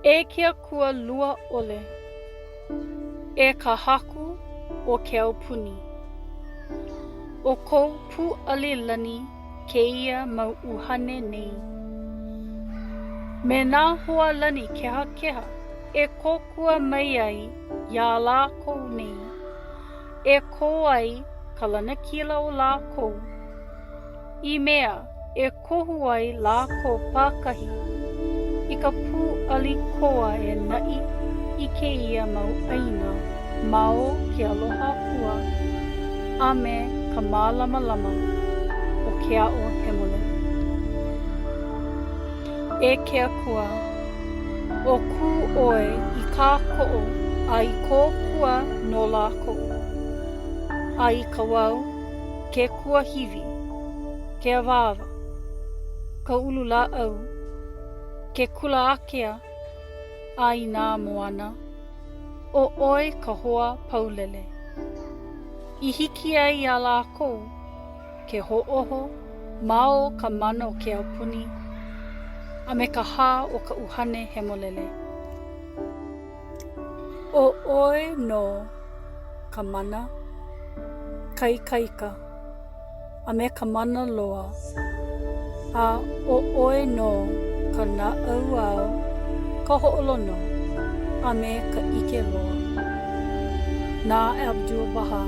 E kia kua lua ole. E ka haku o ke au puni. O kou pu alilani ke ia mau uhane nei. Me nā hoa lani keha keha e kokua mai ai ia lākou nei. E ko ai ka lana kila o lākou. I mea e kohu ai lākou pākahi. I ka pū ali koa e nai I ke ia mau aina mao ke aloha pua. A me ka mālama lama o ke ao hemole. E ke akua, o ku oe I kā ko'o a I kō kua no lākou. A I ka wau, ke kua hiwi, ke awāwa, ka ulula au, ke kula akea, a I nā moana, o oe ka hoa paulele. I hiki ai a lākou, ke ho'oho, mao ka mana o ke aupuni, a me ka hā o ka uhane hemolele. O oe no ka mana, kaikaika, a me ka mana loa, a o oe no ka na'au au, ka ho'olono, a me ka ike loa. Nā Abdul Baha.